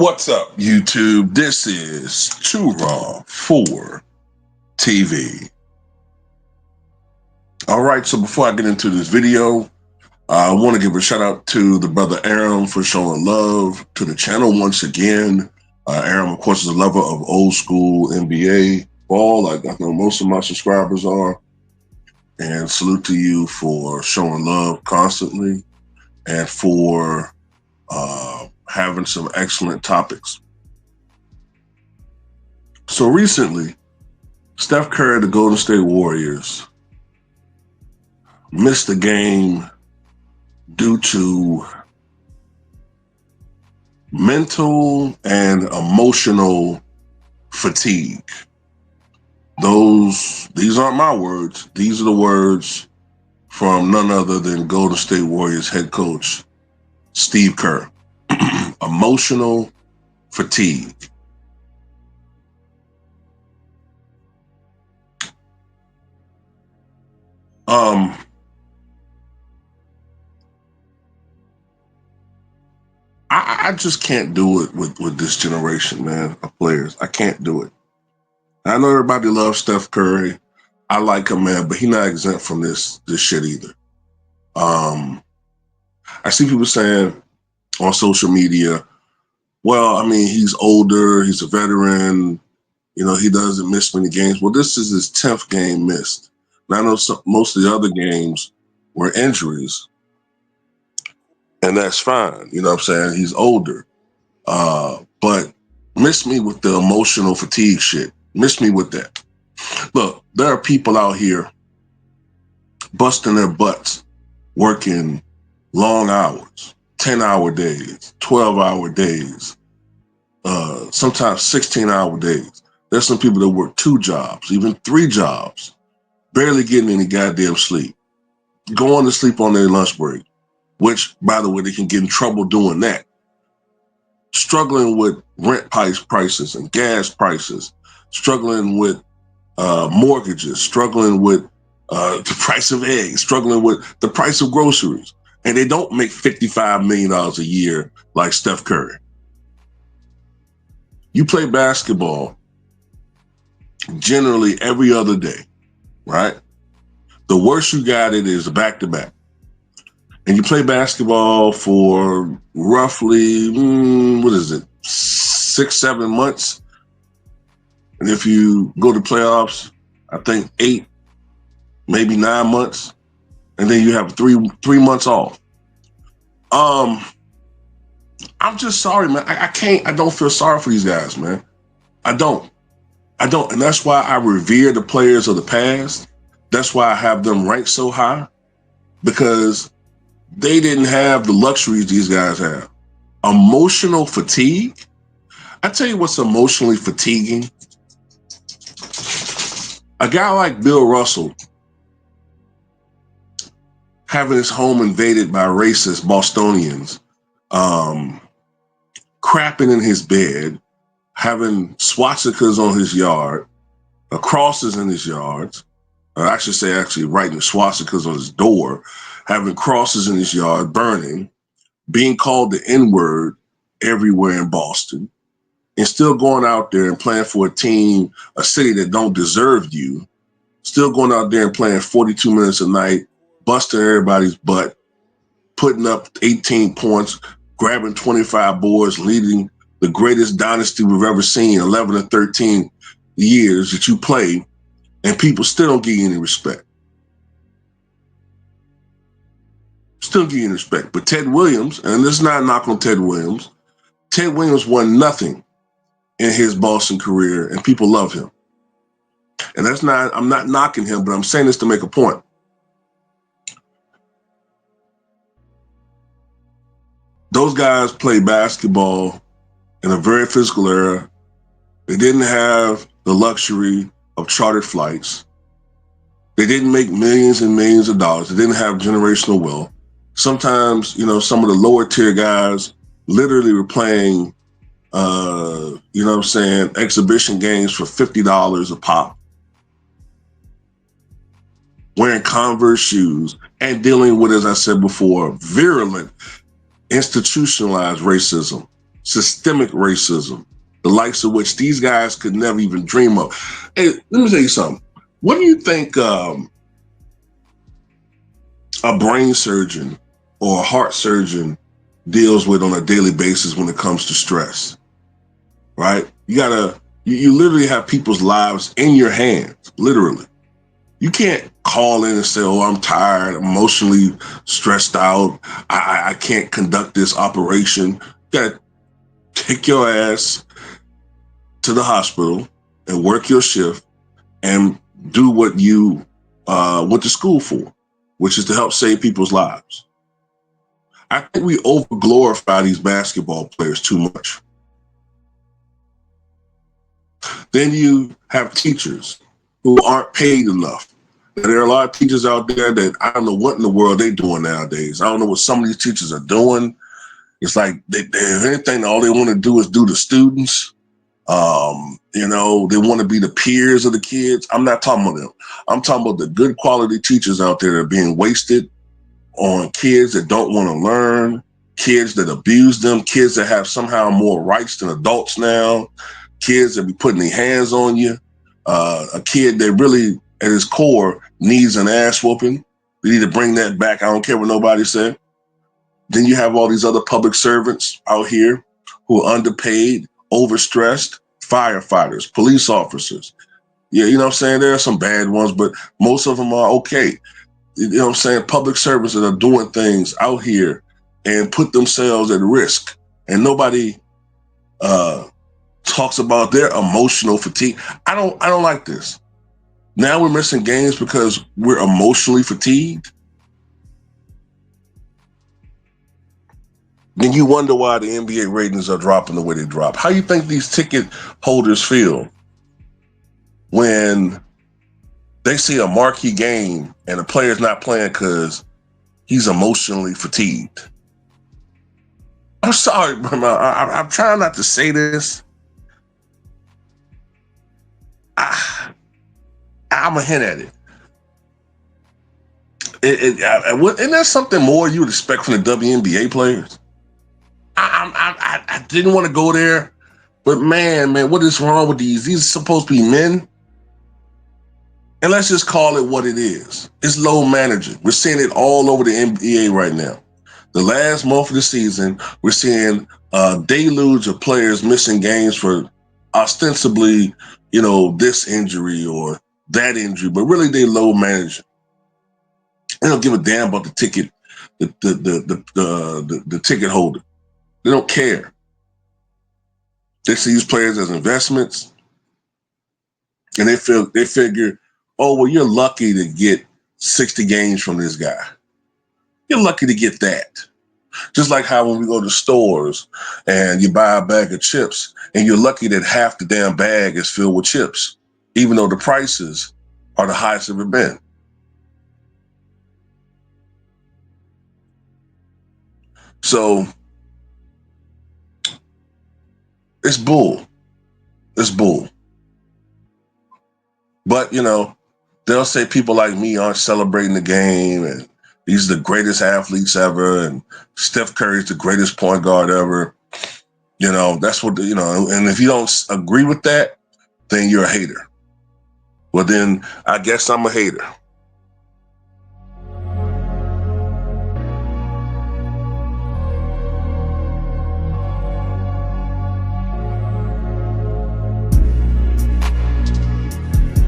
What's up, YouTube? This is Too Raw for TV. All right, so before I get into this video, I want to give a shout out to the brother Aram for showing love to the channel once again. Aram, of course, is a lover of old school NBA ball, like I know most of my subscribers are. And salute to you for showing love constantly and for having some excellent topics. So recently, Steph Curry, the Golden State Warriors, missed the game due to mental and emotional fatigue. These aren't my words. These are the words from none other than Golden State Warriors head coach Steve Kerr. Emotional fatigue. I just can't do it with this generation, man, of players. I can't do it. I know everybody loves Steph Curry. I like him, man, but he's not exempt from this shit either. I see people saying on social media, well, I mean, he's older, he's a veteran, you know, he doesn't miss many games. Well, this is his 10th game missed. Now, I know most of the other games were injuries, and that's fine. You know what I'm saying? He's older. But miss me with the emotional fatigue shit. Miss me with that. Look, there are people out here busting their butts, working long hours, 10-hour days, 12-hour days, sometimes 16-hour days. There's some people that work 2 jobs, even 3 jobs, barely getting any goddamn sleep, going to sleep on their lunch break, which, by the way, they can get in trouble doing that. Struggling with rent prices and gas prices, struggling with mortgages, struggling with the price of eggs, struggling with the price of groceries. And they don't make $55 million a year like Steph Curry. You play basketball generally every other day, right? The worst you got it is a back-to-back. And you play basketball for roughly, 6-7 months. And if you go to playoffs, I think 8, maybe 9 months. And then you have three months off. I'm just sorry, man. I don't feel sorry for these guys, man. I don't. And that's why I revere the players of the past. That's why I have them ranked so high, because they didn't have the luxuries these guys have. Emotional fatigue. I tell you what's emotionally fatiguing. A guy like Bill Russell having his home invaded by racist Bostonians, crapping in his bed, having swastikas on his yard, crosses in his yards. I should say actually writing swastikas on his door, having crosses in his yard, burning, being called the N-word everywhere in Boston, and still going out there and playing for a team, a city that don't deserve you, still going out there and playing 42 minutes a night, busting everybody's butt, putting up 18 points, grabbing 25 boards, leading the greatest dynasty we've ever seen, 11 or 13 years that you play, and people still don't give you any respect. Still give you any respect. But Ted Williams, and this is not a knock on Ted Williams won nothing in his Boston career, and people love him. And I'm not knocking him, but I'm saying this to make a point. Those guys played basketball in a very physical era. They didn't have the luxury of chartered flights. They didn't make millions and millions of dollars. They didn't have generational wealth. Sometimes, you know, some of the lower tier guys literally were playing, exhibition games for $50 a pop, wearing Converse shoes and dealing with, as I said before, virulent, institutionalized racism systemic racism, the likes of which these guys could never even dream of. Hey, let me tell you something. What do you think a brain surgeon or a heart surgeon deals with on a daily basis when it comes to stress? Right? You literally have people's lives in your hands, literally. You can't call in and say, oh, I'm tired, I'm emotionally stressed out, I can't conduct this operation. You gotta take your ass to the hospital and work your shift and do what you went to school for, which is to help save people's lives. I think we over glorify these basketball players too much. Then you have teachers who aren't paid enough. Now, there are a lot of teachers out there that I don't know what in the world they're doing nowadays. I don't know what some of these teachers are doing. It's like, if anything, all they want to do is do the students. They want to be the peers of the kids. I'm not talking about them. I'm talking about the good quality teachers out there that are being wasted on kids that don't want to learn, kids that abuse them, kids that have somehow more rights than adults now, kids that be putting their hands on you, a kid that really, at his core, needs an ass whooping. We need to bring that back. I don't care what nobody said. Then you have all these other public servants out here who are underpaid, overstressed, firefighters, police officers. Yeah, you know what I'm saying? There are some bad ones, but most of them are okay. You know what I'm saying? Public servants that are doing things out here and put themselves at risk. And nobody talks about their emotional fatigue. I don't like this. Now we're missing games because we're emotionally fatigued. Then you wonder why the NBA ratings are dropping the way they drop. How you think these ticket holders feel when they see a marquee game and the player's not playing because he's emotionally fatigued? I'm sorry, but I'm trying not to say this. I'm going to hint at it. Isn't there something more you would expect from the WNBA players? I didn't want to go there, but man, what is wrong with these? These are supposed to be men. And let's just call it what it is. It's low managing. We're seeing it all over the NBA right now. The last month of the season, we're seeing a deluge of players missing games for ostensibly, this injury or that injury, but really they low managing. They don't give a damn about the ticket, the ticket holder. They don't care. They see these players as investments, and they figure, oh, well, you're lucky to get 60 games from this guy. You're lucky to get that. Just like how when we go to stores and you buy a bag of chips and you're lucky that half the damn bag is filled with chips, even though the prices are the highest ever been. So it's bull. It's bull. But, they'll say people like me aren't celebrating the game and these are the greatest athletes ever and Steph Curry's the greatest point guard ever. That's what, and if you don't agree with that, then you're a hater. Well, then I guess I'm a hater.